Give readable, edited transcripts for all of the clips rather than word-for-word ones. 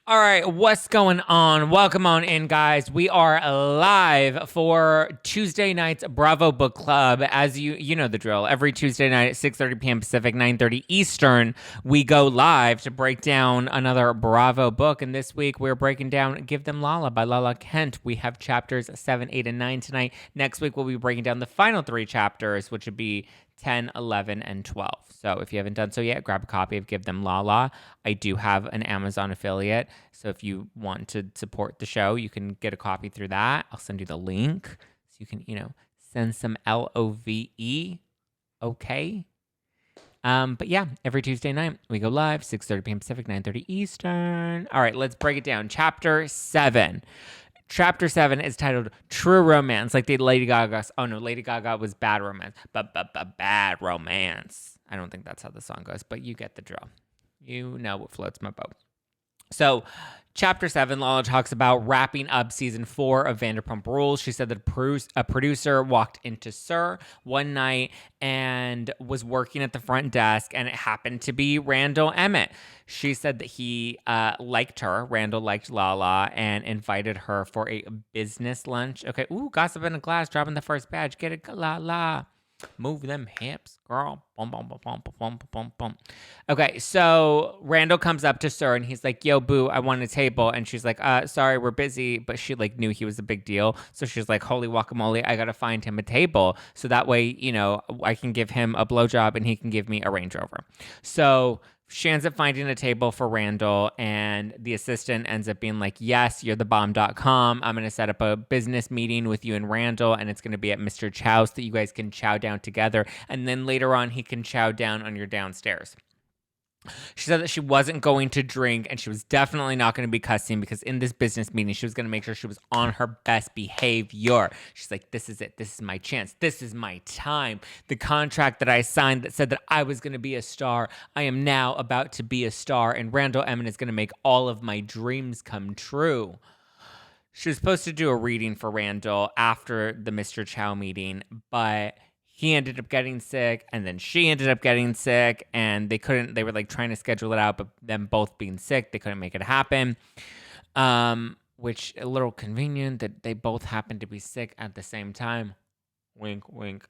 All right, what's going on? Welcome on in, guys. We are live for Tuesday night's Bravo Book Club. As you know the drill. Every Tuesday night at 6:30 p.m. Pacific, 9:30 Eastern, we go live to break down another Bravo book. And this week we're breaking down Give Them Lala by Lala Kent. We have chapters 7, 8, and 9 tonight. Next week we'll be breaking down the final 3 chapters, which would be 10, 11, and 12. So if you haven't done so yet, grab a copy of Give Them Lala. I do have an Amazon affiliate. So if you want to support the show, you can get a copy through that. I'll send you the link so you can, send some LOVE. Okay. But yeah, every Tuesday night we go live, 6:30 p.m. Pacific, 9:30 Eastern. All right, let's break it down. Chapter 7. Chapter 7 is titled True Romance, like the Lady Gaga. Oh no, Lady Gaga was Bad Romance, but Bad Romance. I don't think that's how the song goes, but you get the drill. You know what floats my boat. So, Chapter 7, Lala talks about wrapping up season 4 of Vanderpump Rules. She said that a producer walked into SUR one night and was working at the front desk, and it happened to be Randall Emmett. She said that he liked her. Randall liked Lala and invited her for a business lunch. Okay, ooh, gossip in a glass, dropping the first badge. Get it, Lala. Move them hips, girl. Boom, boom, boom, boom, boom, boom, boom. Okay, so Randall comes up to SUR and he's like, yo, boo, I want a table. And she's like, sorry, we're busy. But she knew he was a big deal. So she's like, holy guacamole, I got to find him a table. So that way, I can give him a blowjob and he can give me a Range Rover. So she ends up finding a table for Randall, and the assistant ends up being like, yes, you're the bomb.com. I'm going to set up a business meeting with you and Randall, and it's going to be at Mr. Chow's so that you guys can chow down together. And then later on, he can chow down on your downstairs. She said that she wasn't going to drink and she was definitely not going to be cussing because in this business meeting, she was going to make sure she was on her best behavior. She's like, this is it. This is my chance. This is my time. The contract that I signed that said that I was going to be a star, I am now about to be a star, and Randall Emmett is going to make all of my dreams come true. She was supposed to do a reading for Randall after the Mr. Chow meeting, but he ended up getting sick, and then she ended up getting sick, and they were trying to schedule it out, but them both being sick, they couldn't make it happen. Which a little convenient that they both happened to be sick at the same time. Wink, wink.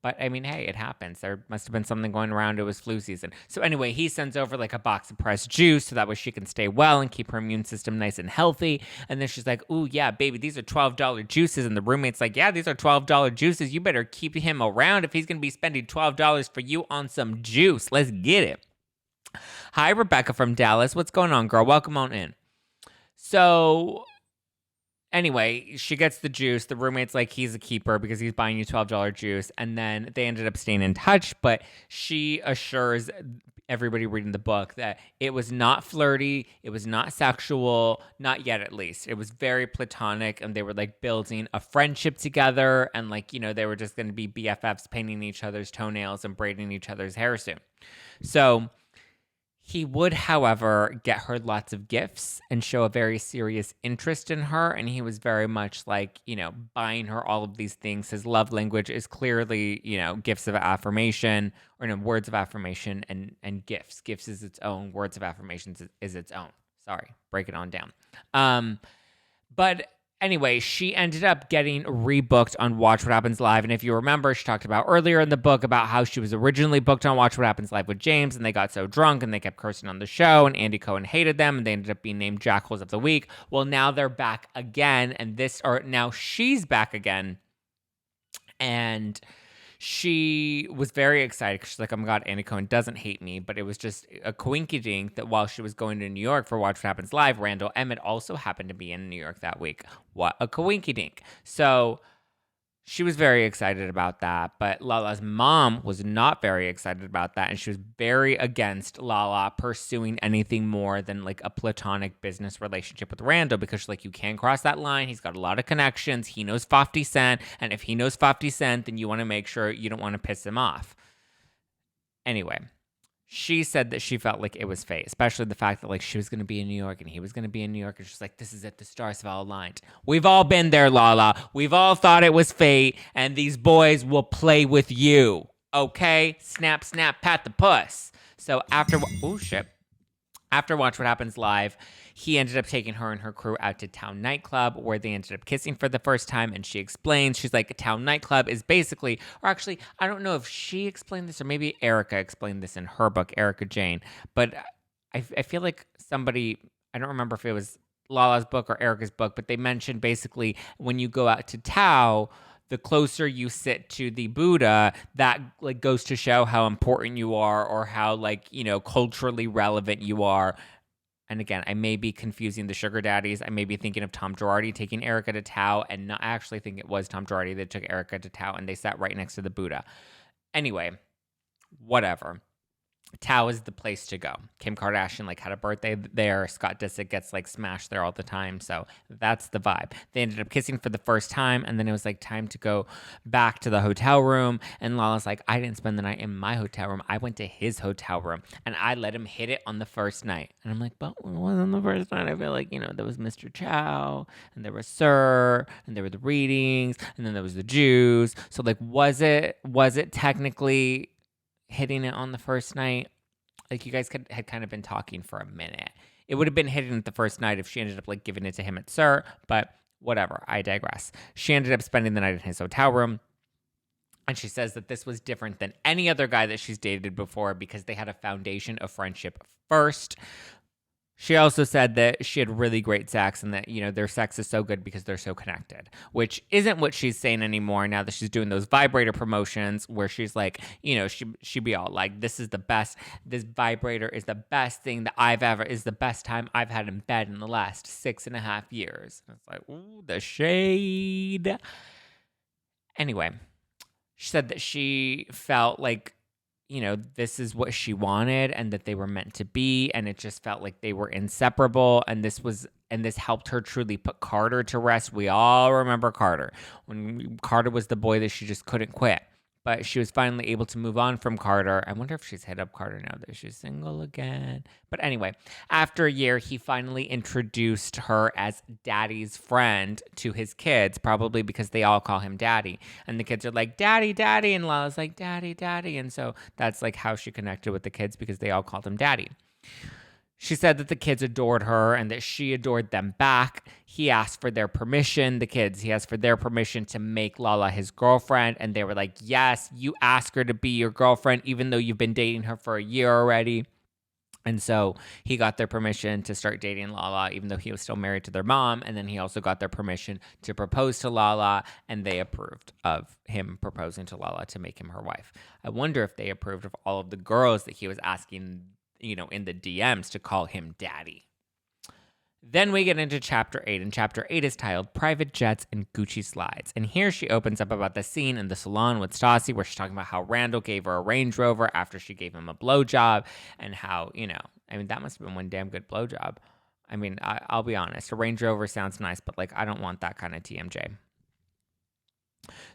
But I mean, hey, it happens. There must have been something going around. It was flu season. So anyway, he sends over a box of pressed juice so that way she can stay well and keep her immune system nice and healthy. And then she's like, ooh, yeah, baby, these are $12 juices. And the roommate's like, yeah, these are $12 juices. You better keep him around if he's going to be spending $12 for you on some juice. Let's get it. Hi, Rebecca from Dallas. What's going on, girl? Welcome on in. So anyway, she gets the juice. The roommate's like, he's a keeper because he's buying you $12 juice. And then they ended up staying in touch. But she assures everybody reading the book that it was not flirty. It was not sexual. Not yet, at least. It was very platonic. And they were building a friendship together. And they were just going to be BFFs, painting each other's toenails and braiding each other's hair soon. So he would, however, get her lots of gifts and show a very serious interest in her. And he was very much buying her all of these things. His love language is clearly, gifts of affirmation, or words of affirmation and gifts. Gifts is its own. Words of affirmations is its own. Sorry, break it on down. But anyway, she ended up getting rebooked on Watch What Happens Live. And if you remember, she talked about earlier in the book about how she was originally booked on Watch What Happens Live with James, and they got so drunk and they kept cursing on the show, and Andy Cohen hated them, and they ended up being named Jackals of the Week. Well, now they're back again, now she's back again. And she was very excited because she's like, oh my God, Andy Cohen doesn't hate me. But it was just a coinkydink that while she was going to New York for Watch What Happens Live, Randall Emmett also happened to be in New York that week. What a coinkydink. So she was very excited about that. But Lala's mom was not very excited about that. And she was very against Lala pursuing anything more than a platonic business relationship with Randall, because she's like, you can't cross that line. He's got a lot of connections. He knows 50 Cent. And if he knows 50 Cent, then you want to make sure you don't want to piss him off. Anyway, she said that she felt like it was fate, especially the fact that she was going to be in New York and he was going to be in New York. And she's like, this is it. The stars have all aligned. We've all been there, Lala. We've all thought it was fate, and these boys will play with you. Okay? Snap, snap, pat the puss. So after, oh shit. After Watch What Happens Live, he ended up taking her and her crew out to Town Nightclub where they ended up kissing for the first time. And she explains, she's like, Town Nightclub is basically, or actually, I don't know if she explained this or maybe Erica explained this in her book, Erica Jane. But I feel like somebody, I don't remember if it was Lala's book or Erica's book, but they mentioned basically when you go out to Tao, the closer you sit to the Buddha, that like goes to show how important you are or how like, culturally relevant you are. And again, I may be confusing the sugar daddies. I may be thinking of Tom Girardi taking Erica to Tao, and not, I actually think it was Tom Girardi that took Erica to Tao, and they sat right next to the Buddha. Anyway, whatever. Tao is the place to go. Kim Kardashian had a birthday there. Scott Disick gets smashed there all the time. So that's the vibe. They ended up kissing for the first time, and then it was time to go back to the hotel room. And Lala's like, I didn't spend the night in my hotel room. I went to his hotel room, and I let him hit it on the first night. And I'm like, but it wasn't the first night. I feel like, there was Mr. Chow, and there was Sir, and there were the readings, and then there was the Jews. So was it technically hitting it on the first night? You guys had kind of been talking for a minute. It would have been hitting it the first night if she ended up giving it to him at Sir, but whatever, I digress. She ended up spending the night in his hotel room, and she says that this was different than any other guy that she's dated before because they had a foundation of friendship first. She also said that she had really great sex and that, their sex is so good because they're so connected, which isn't what she's saying anymore now that she's doing those vibrator promotions where she's like, she'd be all like, this is the best. This vibrator is the best thing that is the best time I've had in bed in the last 6.5 years. It's like, ooh, the shade. Anyway, she said that she felt like, this is what she wanted and that they were meant to be. And it just felt like they were inseparable. And this helped her truly put Carter to rest. We all remember Carter when Carter was the boy that she just couldn't quit. But she was finally able to move on from Carter. I wonder if she's hit up Carter now that she's single again. But anyway, after a year, he finally introduced her as Daddy's friend to his kids, probably because they all call him Daddy. And the kids are like, Daddy, Daddy. And Lala's like, Daddy, Daddy. And so that's how she connected with the kids because they all called him Daddy. She said that the kids adored her and that she adored them back. He asked for their permission, he asked for their permission to make Lala his girlfriend. And they were like, yes, you ask her to be your girlfriend, even though you've been dating her for a year already. And so he got their permission to start dating Lala, even though he was still married to their mom. And then he also got their permission to propose to Lala, and they approved of him proposing to Lala to make him her wife. I wonder if they approved of all of the girls that he was asking in the DMs to call him Daddy. Then we get into Chapter 8, and Chapter 8 is titled Private Jets and Gucci Slides. And here she opens up about the scene in the salon with Stassi where she's talking about how Randall gave her a Range Rover after she gave him a blowjob, and how, that must have been one damn good blowjob. I'll be honest, a Range Rover sounds nice, but I don't want that kind of TMJ.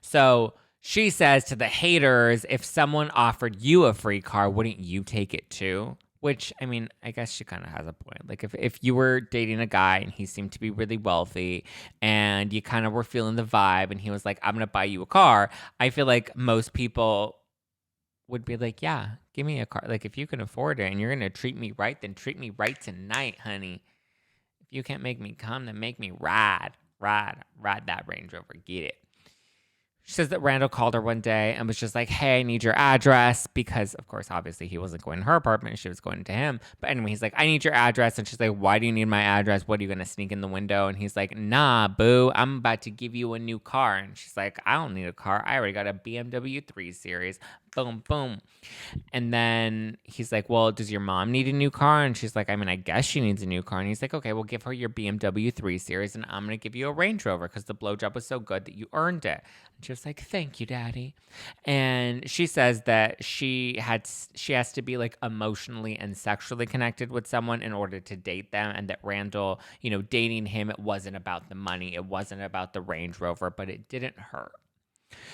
So she says to the haters, if someone offered you a free car, wouldn't you take it too? Which, I guess she kind of has a point. If you were dating a guy and he seemed to be really wealthy and you kind of were feeling the vibe and he was like, I'm going to buy you a car, I feel like most people would be like, yeah, give me a car. If you can afford it and you're going to treat me right, then treat me right tonight, honey. If you can't make me come, then make me ride that Range Rover. Get it. She says that Randall called her one day and was just like, hey, I need your address. Because, of course, obviously he wasn't going to her apartment. She was going to him. But anyway, he's like, I need your address. And she's like, why do you need my address? What, are you going to sneak in the window? And he's like, nah, boo, I'm about to give you a new car. And she's like, I don't need a car. I already got a BMW 3 Series. Boom, boom. And then he's like, well, does your mom need a new car? And she's like, I guess she needs a new car. And he's like, okay, well, give her your BMW 3 Series and I'm going to give you a Range Rover because the blowjob was so good that you earned it. And she was like, thank you, Daddy. And she says that she has to be emotionally and sexually connected with someone in order to date them, and that Randall, dating him, it wasn't about the money. It wasn't about the Range Rover, but it didn't hurt.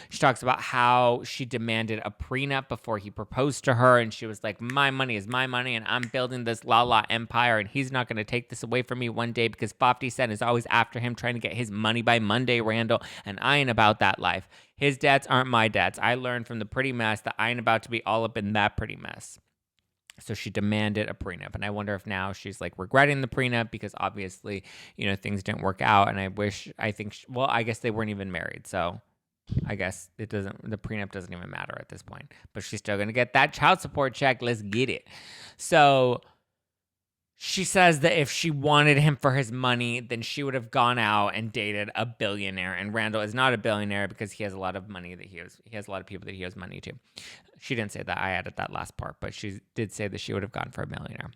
She talks about how she demanded a prenup before he proposed to her, and she was like, my money is my money, and I'm building this Lala empire, and he's not going to take this away from me one day because 50 Cent is always after him trying to get his money by Monday, Randall, and I ain't about that life. His debts aren't my debts. I learned from the pretty mess that I ain't about to be all up in that pretty mess. So she demanded a prenup. And I wonder if now she's like regretting the prenup because obviously, things didn't work out. And I guess they weren't even married. So I guess the prenup doesn't even matter at this point. But she's still going to get that child support check. Let's get it. So she says that if she wanted him for his money, then she would have gone out and dated a billionaire. And Randall is not a billionaire because he has a lot of money he has a lot of people that he owes money to. She didn't say that. I added that last part, but she did say that she would have gone for a millionaire.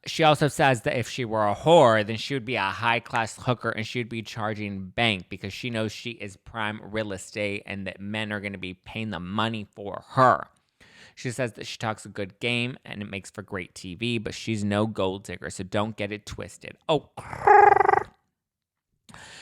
She also says that if she were a whore, then she would be a high-class hooker and she would be charging bank because she knows she is prime real estate and that men are going to be paying the money for her. She says that she talks a good game and it makes for great TV, but she's no gold digger, so don't get it twisted. Oh,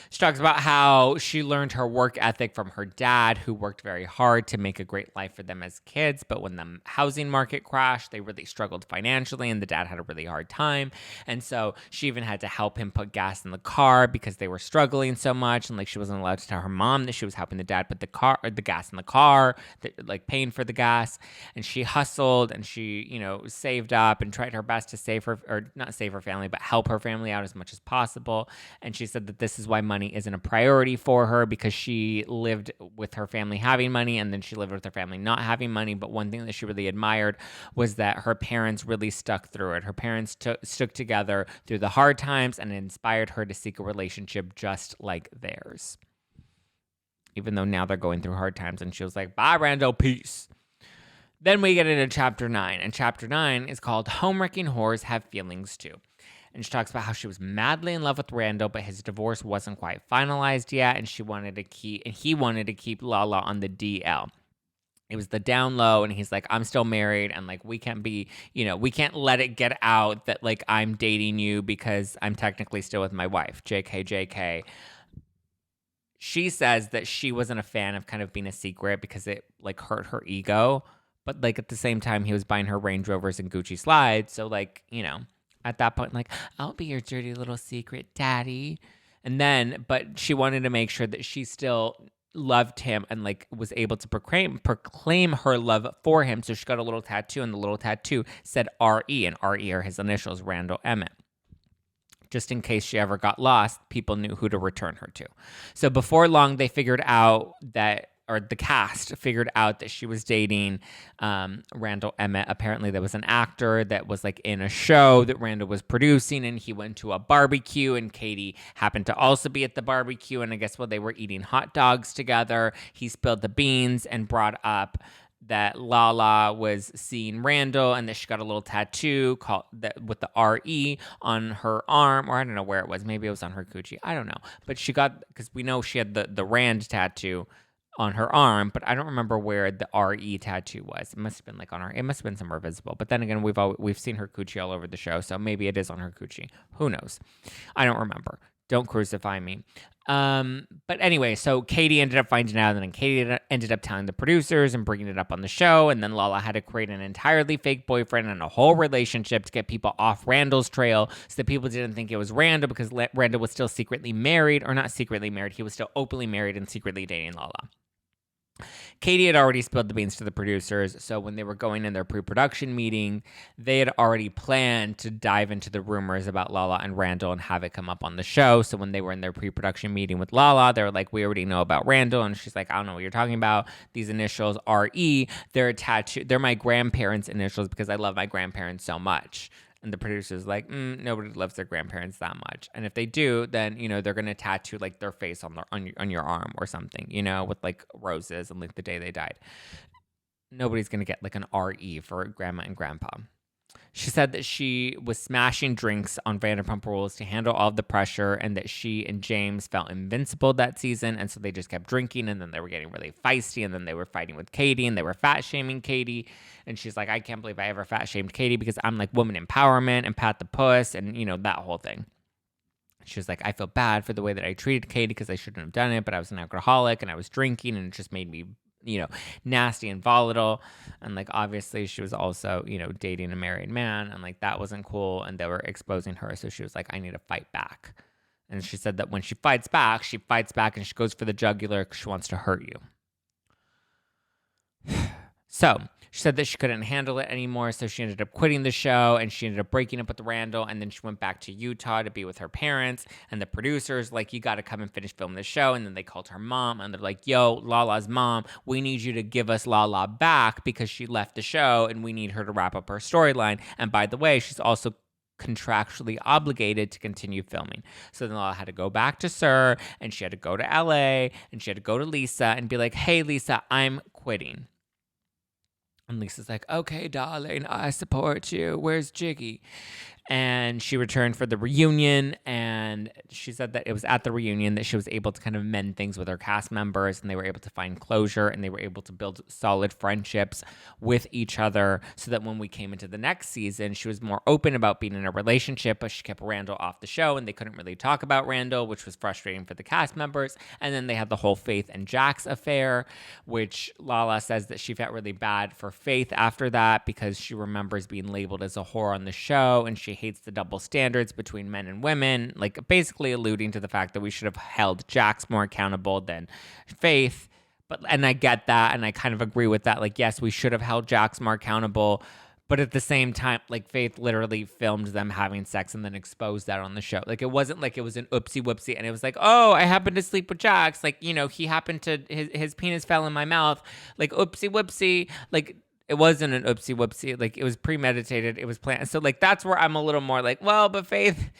she talks about how she learned her work ethic from her dad, who worked very hard to make a great life for them as kids. But when the housing market crashed, they really struggled financially, and the dad had a really hard time. And so she even had to help him put gas in the car because they were struggling so much. And like she wasn't allowed to tell her mom that she was helping the dad put the gas in the car, like paying for the gas. And she hustled and she, saved up and tried her best to save her, or not save her family, but help her family out as much as possible. And she said that this is why money isn't a priority for her because she lived with her family having money and then she lived with her family not having money. But one thing that she really admired was that her parents really stuck through it. Her parents stuck together through the hard times and it inspired her to seek a relationship just like theirs. Even though now they're going through hard times, and she was like, bye, Randall, peace. Then we get into chapter 9, and chapter 9 is called Home-Wrecking Whores Have Feelings Too. And she talks about how she was madly in love with Randall, but his divorce wasn't quite finalized yet, and he wanted to keep Lala on the DL. It was the down low, and he's like, I'm still married, and like we can't let it get out that like I'm dating you because I'm technically still with my wife. JK. She says that she wasn't a fan of kind of being a secret because it like hurt her ego, but like at the same time he was buying her Range Rovers and Gucci slides, so like at that point, like, I'll be your dirty little secret daddy. But she wanted to make sure that she still loved him and like was able to proclaim her love for him. So she got a little tattoo, and the little tattoo said R.E., and R.E. are his initials, Randall Emmett. Just in case she ever got lost, people knew who to return her to. So before long, they figured out that, or the cast figured out that she was dating Randall Emmett. Apparently there was an actor that was like in a show that Randall was producing, and he went to a barbecue, and Katie happened to also be at the barbecue. And I guess while they were eating hot dogs together, he spilled the beans and brought up that Lala was seeing Randall and that she got a little tattoo with the R.E. on her arm, or I don't know where it was. Maybe it was on her coochie. I don't know. But she got, because we know she had the Rand tattoo on her arm, but I don't remember where the R.E. tattoo was. It must have been like on her, it must have been somewhere visible. But then again, we've seen her coochie all over the show, so maybe it is on her coochie. Who knows? I don't remember. Don't crucify me. But anyway, so Katie ended up finding out, and then Katie ended up telling the producers and bringing it up on the show, and then Lala had to create an entirely fake boyfriend and a whole relationship to get people off Randall's trail so that people didn't think it was Randall, because Randall was still secretly married, or not secretly married, he was still openly married and secretly dating Lala. Katie had already spilled the beans to the producers, so when they were going in their pre-production meeting, they had already planned to dive into the rumors about Lala and Randall and have it come up on the show. So when they were in their pre-production meeting with Lala, they were like, we already know about Randall, and she's like, I don't know what you're talking about. These initials, R.E., they're attached, they're my grandparents' initials because I love my grandparents so much. And the producer's like, nobody loves their grandparents that much. And if they do, then, they're going to tattoo like their face on your arm or something, with like roses and like the day they died. Nobody's going to get like an R.E. for grandma and grandpa. She said that she was smashing drinks on Vanderpump Rules to handle all of the pressure, and that she and James felt invincible that season, and so they just kept drinking, and then they were getting really feisty, and then they were fighting with Katie, and they were fat-shaming Katie, and she's like, I can't believe I ever fat-shamed Katie because I'm like woman empowerment and pat the puss and, that whole thing. She was like, I feel bad for the way that I treated Katie because I shouldn't have done it, but I was an alcoholic, and I was drinking, and it just made me nasty and volatile. And like, obviously she was also, dating a married man, and like that wasn't cool, and they were exposing her. So she was like, I need to fight back. And she said that when she fights back and she goes for the jugular because she wants to hurt you. So she said that she couldn't handle it anymore, so she ended up quitting the show, and she ended up breaking up with Randall, and then she went back to Utah to be with her parents, and the producers, like, you got to come and finish filming the show, and then they called her mom, and they're like, yo, Lala's mom, we need you to give us Lala back because she left the show, and we need her to wrap up her storyline, and by the way, she's also contractually obligated to continue filming. So then Lala had to go back to Sir, and she had to go to LA, and she had to go to Lisa and be like, hey, Lisa, I'm quitting. And Lisa's like, okay, darling, I support you. Where's Jiggy? And she returned for the reunion, and she said that it was at the reunion that she was able to kind of mend things with her cast members, and they were able to find closure, and they were able to build solid friendships with each other, so that when we came into the next season, she was more open about being in a relationship, but she kept Randall off the show, and they couldn't really talk about Randall, which was frustrating for the cast members. And then they had the whole Faith and Jax affair, which Lala says that she felt really bad for Faith after that because she remembers being labeled as a whore on the show, and she hates the double standards between men and women, like basically alluding to the fact that we should have held Jax more accountable than Faith. And I get that, and I kind of agree with that. Like, yes, we should have held Jax more accountable, but at the same time, like, Faith literally filmed them having sex and then exposed that on the show. Like, it wasn't like it was an oopsie whoopsie, and it was like, oh, I happened to sleep with Jax. Like, you know, he happened to, his penis fell in my mouth. Like, oopsie whoopsie. Like, it wasn't an oopsie whoopsie. Like, it was premeditated. It was planned. So, like, that's where I'm a little more like, well, but Faith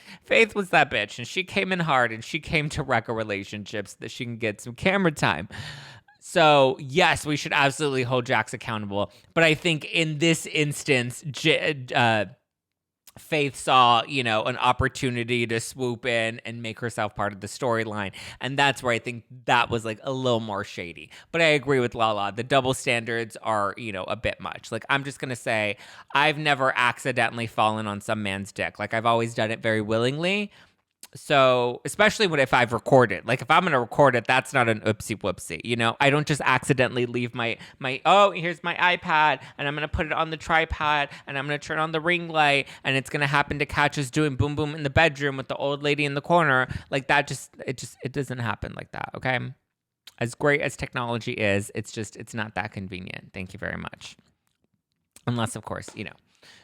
was that bitch, and she came in hard, and she came to wreck a relationship so that she can get some camera time. So, yes, we should absolutely hold Jax accountable. But I think in this instance, Faith saw, you know, an opportunity to swoop in and make herself part of the storyline. And that's where I think that was like a little more shady. But I agree with Lala. The double standards are, you know, a bit much. Like, I'm just going to say, I've never accidentally fallen on some man's dick. Like, I've always done it very willingly. So, especially if I've recorded, like if I'm going to record it, that's not an oopsie whoopsie. You know, I don't just accidentally leave my, oh, here's my iPad and I'm going to put it on the tripod and I'm going to turn on the ring light and it's going to happen to catch us doing boom, boom in the bedroom with the old lady in the corner. Like that, it doesn't happen like that. Okay. As great as technology is, it's not that convenient. Thank you very much. Unless, of course, you know,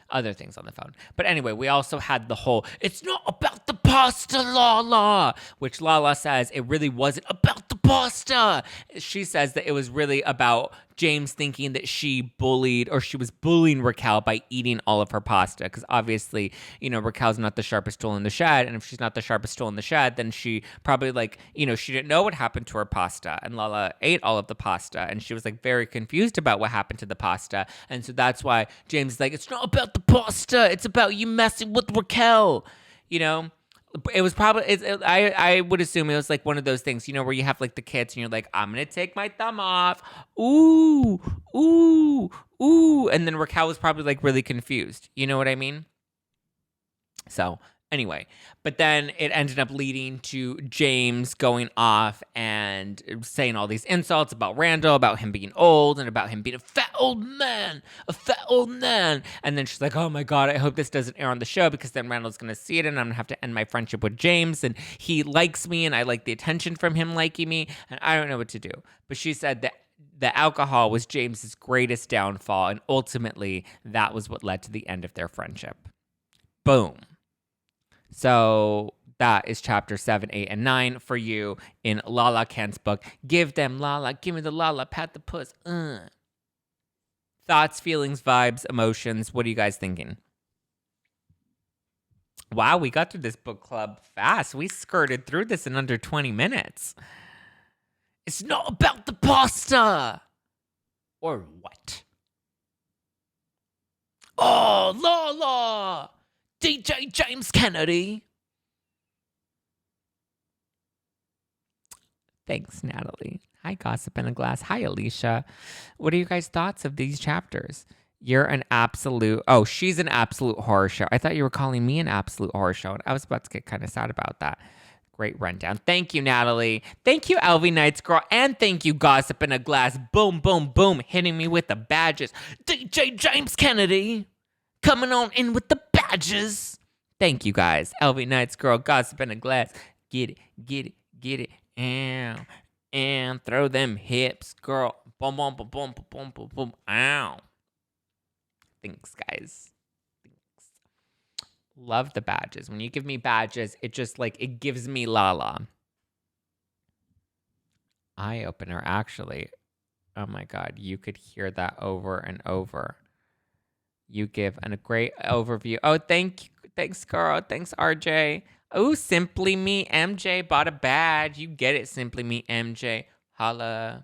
other things on the phone. But anyway, we also had the whole, it's not about the pasta, Lala, which Lala says it really wasn't about the pasta. She says that it was really about James thinking that she was bullying Raquel by eating all of her pasta. Because obviously, you know, Raquel's not the sharpest tool in the shed. And if she's not the sharpest tool in the shed, then she probably she didn't know what happened to her pasta. And Lala ate all of the pasta. And she was like very confused about what happened to the pasta. And so that's why James is like, it's not about the pasta. It's about you messing with Raquel, you know? It was probably, I would assume it was like one of those things, you know, where you have like the kids and you're like, I'm going to take my thumb off. Ooh, ooh, ooh. And then Raquel was probably like really confused. You know what I mean? So anyway, but then it ended up leading to James going off and saying all these insults about Randall, about him being old and about him being a fat old man. And then she's like, oh my God, I hope this doesn't air on the show because then Randall's going to see it and I'm going to have to end my friendship with James. And he likes me and I like the attention from him liking me and I don't know what to do. But she said that the alcohol was James's greatest downfall. And ultimately, that was what led to the end of their friendship. Boom. So that is chapter 7, 8, and 9 for you in Lala Kent's book. Give them Lala. Give me the Lala. Pat the puss. Thoughts, feelings, vibes, emotions. What are you guys thinking? Wow, we got through this book club fast. We skirted through this in under 20 minutes. It's not about the pasta. Or what? Oh, Lala. DJ James Kennedy. Thanks, Natalie. Hi, Gossip in a Glass. Hi, Alicia. What are you guys' thoughts of these chapters? You're an absolute... Oh, she's an absolute horror show. I thought you were calling me an absolute horror show, and I was about to get kind of sad about that. Great rundown. Thank you, Natalie. Thank you, LV Nights Girl. And thank you, Gossip in a Glass. Boom, boom, boom. Hitting me with the badges. DJ James Kennedy. Coming on in with the badges. Thank you guys. LV Nights Girl, Gossip in a Glass. Get it, get it, get it. And throw them hips, girl. Boom, boom, boom, boom, boom, boom, boom, boom. Ow. Thanks, guys. Thanks. Love the badges. When you give me badges, it just like, it gives me Lala. Eye opener, actually. Oh my God, you could hear that over and over. You give a great overview. Oh, thanks, girl. Thanks, RJ. Oh, Simply Me MJ bought a badge. You get it, Simply Me MJ. Holla.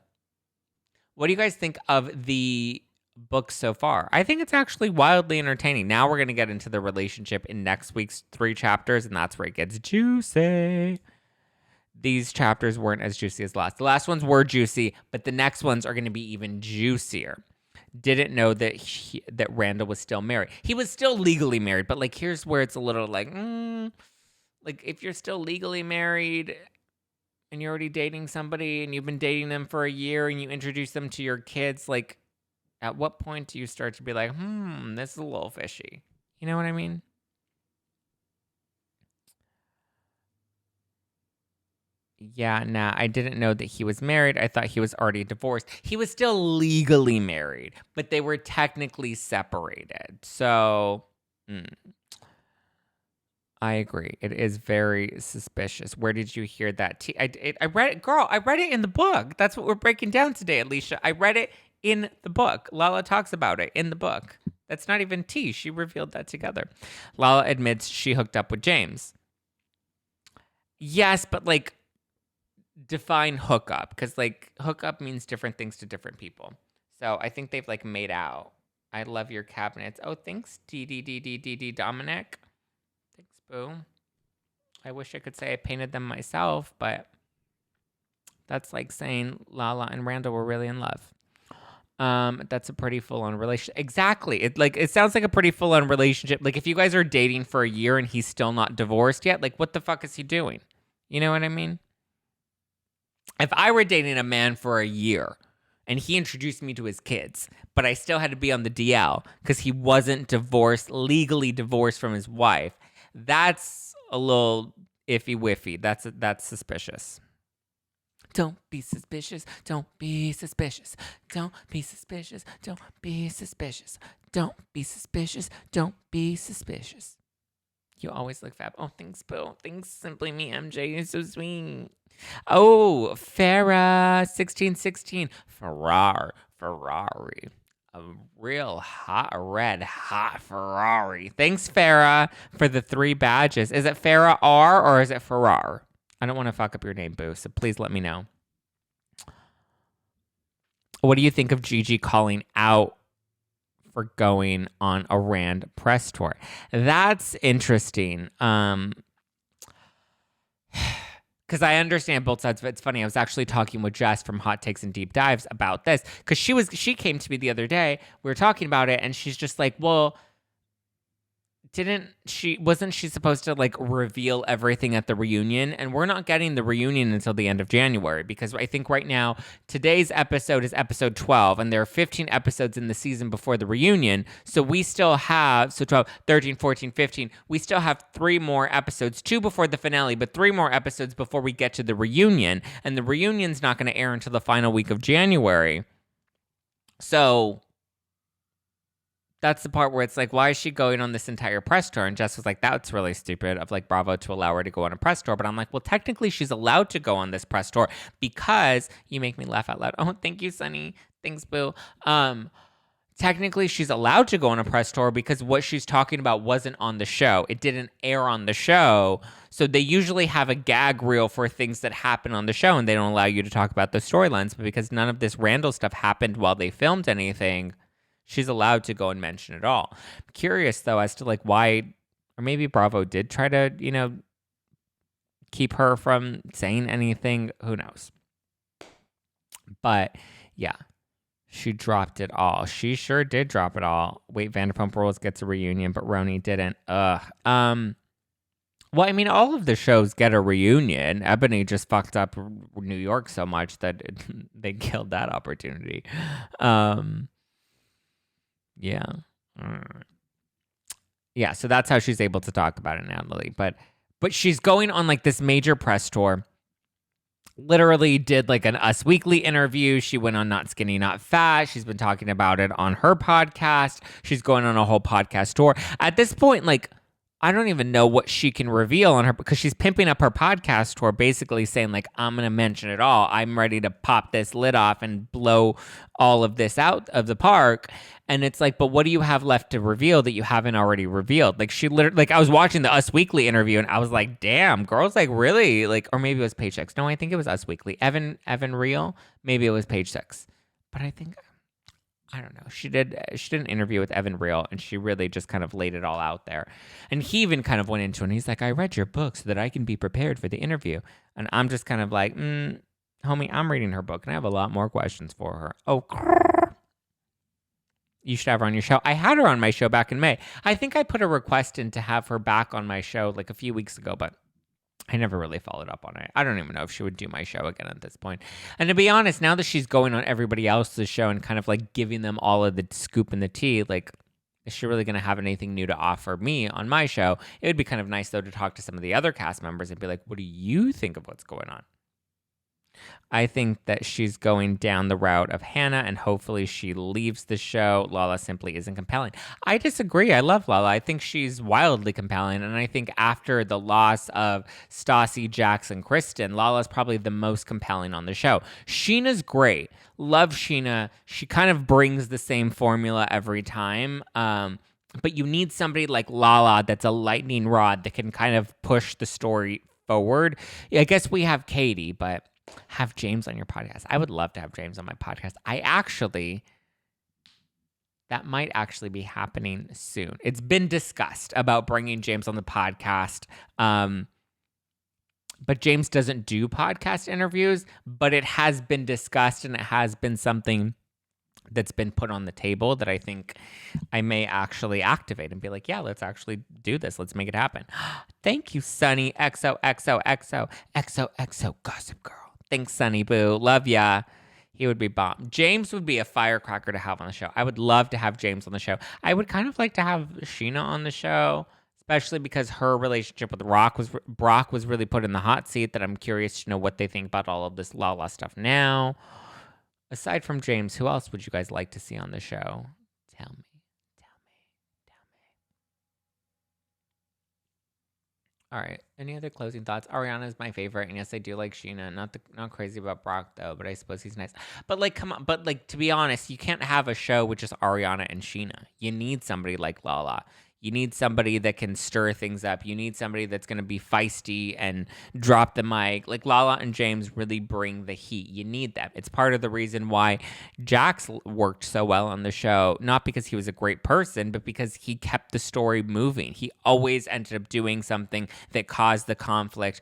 What do you guys think of the book so far? I think it's actually wildly entertaining. Now we're going to get into the relationship in next week's 3 chapters, and that's where it gets juicy. These chapters weren't as juicy as last. The last ones were juicy, but the next ones are going to be even juicier. Didn't know that that Randall was still married. He was still legally married, but like here's where it's a little like if you're still legally married and you're already dating somebody and you've been dating them for a year and you introduce them to your kids, like at what point do you start to be like, this is a little fishy? You know what I mean? Yeah, nah, I didn't know that he was married. I thought he was already divorced. He was still legally married, but they were technically separated. So, I agree. It is very suspicious. Where did you hear that? I read it, girl. I read it in the book. That's what we're breaking down today, Alicia. I read it in the book. Lala talks about it in the book. That's not even tea. She revealed that together. Lala admits she hooked up with James. Yes, but like, define hookup, because like hookup means different things to different people. So I think they've like made out. I love your cabinets. Oh, thanks, D Dominic. Thanks, boo. I wish I could say I painted them myself, but that's like saying Lala and Randall were really in love. That's a pretty full-on relationship. Exactly. It sounds like a pretty full-on relationship. Like if you guys are dating for a year and he's still not divorced yet, like what the fuck is he doing? You know what I mean? If I were dating a man for a year and he introduced me to his kids, but I still had to be on the DL because he wasn't divorced, legally divorced from his wife, that's a little iffy-wiffy. That's suspicious. Don't be suspicious. Don't be suspicious. Don't be suspicious. Don't be suspicious. Don't be suspicious. Don't be suspicious. You always look fab. Oh, thanks, Bill. Thanks, Simply Me, MJ. You're so sweet. Oh, Farah, 1616. Ferrari. A real red hot Ferrari. Thanks, Farah, for the 3 badges. Is it Farah R or is it Ferrar? I don't want to fuck up your name, boo, so please let me know. What do you think of Gigi calling out for going on a Rand press tour? That's interesting. Because I understand both sides of it. It's funny. I was actually talking with Jess from Hot Takes and Deep Dives about this because she came to me the other day. We were talking about it, and she's just like, well, wasn't she supposed to like reveal everything at the reunion? And we're not getting the reunion until the end of January, because I think right now today's episode is episode 12 and there are 15 episodes in the season before the reunion. So we still have 12, 13, 14, 15. We still have 3 more episodes, 2 before the finale, but 3 more episodes before we get to the reunion. And the reunion's not going to air until the final week of January. So that's the part where it's like, why is she going on this entire press tour? And Jess was like, that's really stupid of like Bravo to allow her to go on a press tour. But I'm like, well, technically she's allowed to go on this press tour because you make me laugh out loud. Oh, thank you, Sunny. Thanks, boo. Technically she's allowed to go on a press tour because what she's talking about wasn't on the show. It didn't air on the show. So they usually have a gag reel for things that happen on the show and they don't allow you to talk about the storylines. But because none of this Randall stuff happened while they filmed anything, she's allowed to go and mention it all. I'm curious, though, as to like why, or maybe Bravo did try to, keep her from saying anything. Who knows? But yeah, she dropped it all. She sure did drop it all. Wait, Vanderpump Rules gets a reunion, but Roni didn't. Ugh. Well, I mean, all of the shows get a reunion. Ebony just fucked up New York so much that they killed that opportunity. Yeah. Yeah, so that's how she's able to talk about it, Natalie. But she's going on like this major press tour. literally did like an Us Weekly interview. She went on Not Skinny, Not Fat. She's been talking about it on her podcast. She's going on a whole podcast tour. At this point, like, I don't even know what she can reveal on her because she's pimping up her podcast tour, basically saying, like, I'm going to mention it all. I'm ready to pop this lid off and blow all of this out of the park. And it's like, but what do you have left to reveal that you haven't already revealed? Like, she literally, like, I was watching the Us Weekly interview and I was like, damn, girls, like, really? Like, or maybe it was Page Six. No, I think it was Us Weekly. Evan Real. Maybe it was Page Six. But I think, I don't know. She did an interview with Evan Real, and she really just kind of laid it all out there. And he even kind of went into it, and he's like, I read your book so that I can be prepared for the interview. And I'm just kind of like, homie, I'm reading her book, and I have a lot more questions for her. Oh, you should have her on your show. I had her on my show back in May. I think I put a request in to have her back on my show like a few weeks ago, but I never really followed up on it. I don't even know if she would do my show again at this point. And to be honest, now that she's going on everybody else's show and kind of like giving them all of the scoop and the tea, like, is she really going to have anything new to offer me on my show? It would be kind of nice, though, to talk to some of the other cast members and be like, what do you think of what's going on? I think that she's going down the route of Hannah, and hopefully she leaves the show. Lala simply isn't compelling. I disagree. I love Lala. I think she's wildly compelling, and I think after the loss of Stassi, Jax, and Kristen, Lala's probably the most compelling on the show. Sheena's great. Love Sheena. She kind of brings the same formula every time. But you need somebody like Lala that's a lightning rod that can kind of push the story forward. I guess we have Katie, but have James on your podcast. I would love to have James on my podcast. That might actually be happening soon. It's been discussed about bringing James on the podcast. But James doesn't do podcast interviews, but it has been discussed and it has been something that's been put on the table that I think I may actually activate and be like, yeah, let's actually do this. Let's make it happen. Thank you, Sunny. XOXOXO Gossip Girl. Thanks, Sunny Boo. Love ya. He would be bomb. James would be a firecracker to have on the show. I would love to have James on the show. I would kind of like to have Sheena on the show, especially because her relationship with Brock was really put in the hot seat, that I'm curious to know what they think about all of this Lala stuff now. Aside from James, who else would you guys like to see on the show? Tell me. All right. Any other closing thoughts? Ariana is my favorite, and yes, I do like Sheena. Not crazy about Brock though, but I suppose he's nice. But like, come on. But like, to be honest, you can't have a show with just Ariana and Sheena. You need somebody like Lala. You need somebody that can stir things up. You need somebody that's going to be feisty and drop the mic. Like Lala and James really bring the heat. You need them. It's part of the reason why Jax worked so well on the show. Not because he was a great person, but because he kept the story moving. He always ended up doing something that caused the conflict.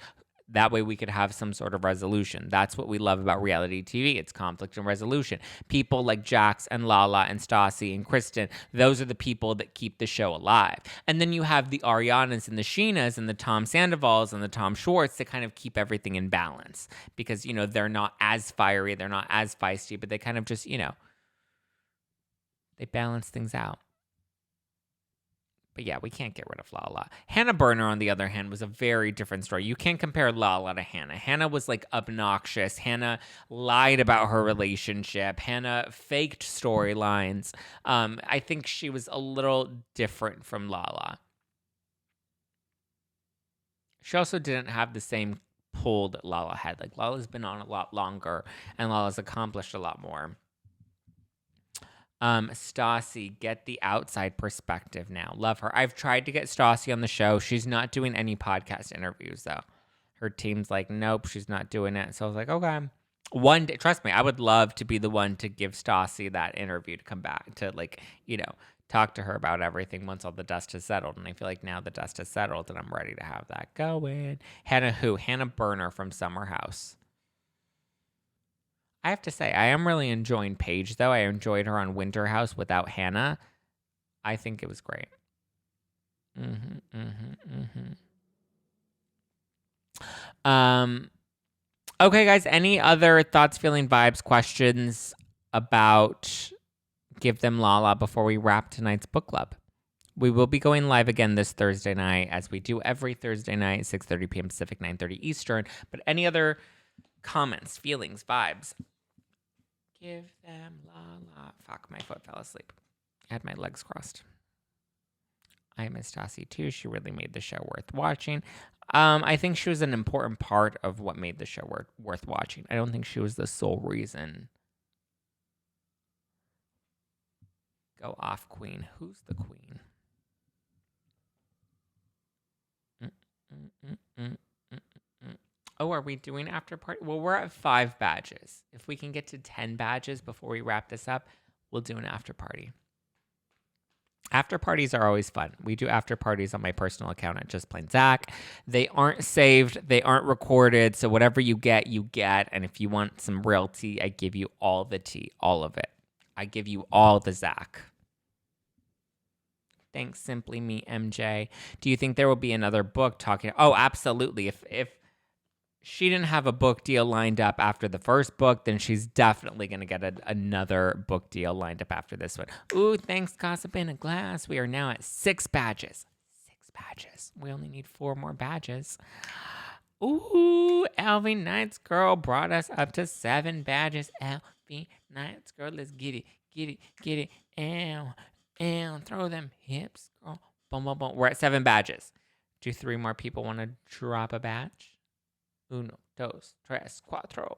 That way we could have some sort of resolution. That's what we love about reality TV. It's conflict and resolution. People like Jax and Lala and Stassi and Kristen, those are the people that keep the show alive. And then you have the Arianas and the Sheenas and the Tom Sandovals and the Tom Schwartz that kind of keep everything in balance because, you know, they're not as fiery, they're not as feisty, but they kind of just, you know, they balance things out. But yeah, we can't get rid of Lala. Hannah Berner, on the other hand, was a very different story. You can't compare Lala to Hannah. Hannah was like obnoxious. Hannah lied about her relationship. Hannah faked storylines. I think she was a little different from Lala. She also didn't have the same pull that Lala had. Like, Lala's been on a lot longer, and Lala's accomplished a lot more. Stassi, get the outside perspective now. Love her. I've tried to get Stassi on the show. She's not doing any podcast interviews, though. Her team's like, nope, she's not doing it. So I was like, okay. One day, trust me, I would love to be the one to give Stassi that interview to come back to, like, you know, talk to her about everything once all the dust has settled. And I feel like now the dust has settled and I'm ready to have that going. Hannah who? Hannah Berner from Summer House. I have to say, I am really enjoying Paige, though. I enjoyed her on Winter House without Hannah. I think it was great. Okay, guys, any other thoughts, feeling, vibes, questions about Give Them Lala before we wrap tonight's book club? We will be going live again this Thursday night, as we do every Thursday night, 6:30 p.m. Pacific, 9:30 Eastern. But any other comments, feelings, vibes. Give them Lala. Fuck, my foot fell asleep. I had my legs crossed. I miss Tassie too. She really made the show worth watching. I think she was an important part of what made the show worth watching. I don't think she was the sole reason. Go off, queen. Who's the queen? Oh, are we doing after party? Well, we're at 5 badges. If we can get to 10 badges before we wrap this up, we'll do an after party. After parties are always fun. We do after parties on my personal account at Just Plain Zack. They aren't saved. They aren't recorded. So whatever you get, you get. And if you want some real tea, I give you all the tea, all of it. I give you all the Zack. Thanks, Simply Me, MJ. Do you think there will be another book talking? Oh, absolutely. If she didn't have a book deal lined up after the first book, then she's definitely going to get another book deal lined up after this one. Ooh, thanks, Gossip in a Glass. We are now at 6 badges. 6 badges. We only need 4 more badges. Ooh, Elvie Nights Girl brought us up to 7 badges. Elvie Nights Girl, let's get it, get it, get it. Ow. And throw them hips, girl. Boom, boom, boom. We're at 7 badges. Do 3 more people want to drop a badge? Uno, dos, tres, cuatro.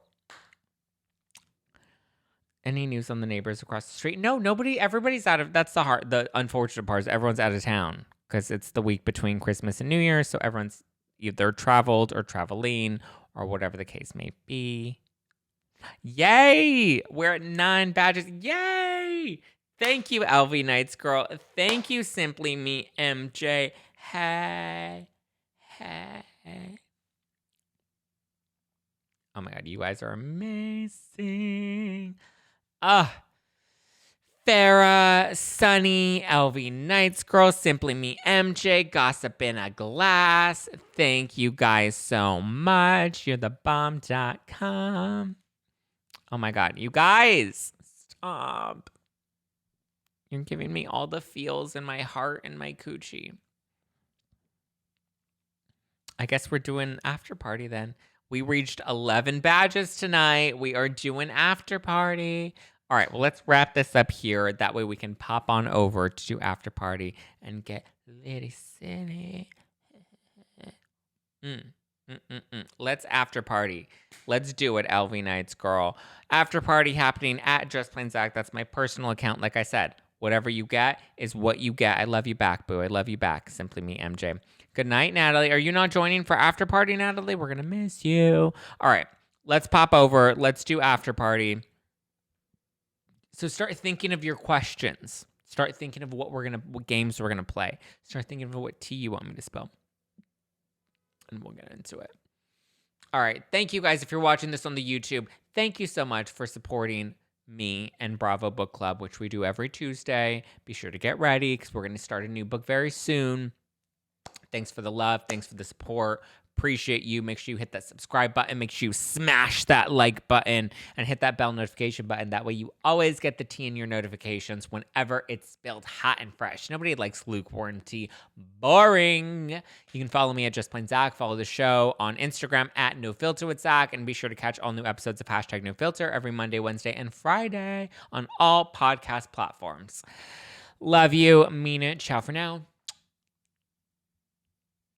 Any news on the neighbors across the street? No, nobody. Everybody's out of. That's the unfortunate part is everyone's out of town because it's the week between Christmas and New Year. So everyone's either traveled or traveling or whatever the case may be. Yay! We're at 9 badges. Yay! Thank you, Elvie Nights Girl. Thank you, Simply Me, MJ. Hey. Oh my God, you guys are amazing. Farah, Sunny, Elvie Nights Girl, Simply Me, MJ, Gossip in a Glass. Thank you guys so much. You're the bomb.com. Oh my God, you guys, stop. You're giving me all the feels in my heart and my coochie. I guess we're doing after party then. We reached 11 badges tonight. We are doing after party. All right, well, let's wrap this up here. That way we can pop on over to do after party and get litty silly. Let's after party. Let's do it, Elvie Nights Girl. After party happening at Just Plain Zack. That's my personal account. Like I said, whatever you get is what you get. I love you back, boo. I love you back. Simply Me, MJ. Good night, Natalie. Are you not joining for after party, Natalie? We're going to miss you. All right, let's pop over. Let's do after party. So start thinking of your questions. Start thinking of what games we're going to play. Start thinking of what tea you want me to spill. And we'll get into it. All right. Thank you guys. If you're watching this on the YouTube, thank you so much for supporting me and Bravo Book Club, which we do every Tuesday. Be sure to get ready because we're going to start a new book very soon. Thanks for the love. Thanks for the support. Appreciate you. Make sure you hit that subscribe button. Make sure you smash that like button and hit that bell notification button. That way you always get the tea in your notifications whenever it's spilled hot and fresh. Nobody likes lukewarm tea. Boring. You can follow me at Just Plain Zack. Follow the show on Instagram at No Filter with Zack. And be sure to catch all new episodes of #NoFilter every Monday, Wednesday, and Friday on all podcast platforms. Love you. Mean it. Ciao for now.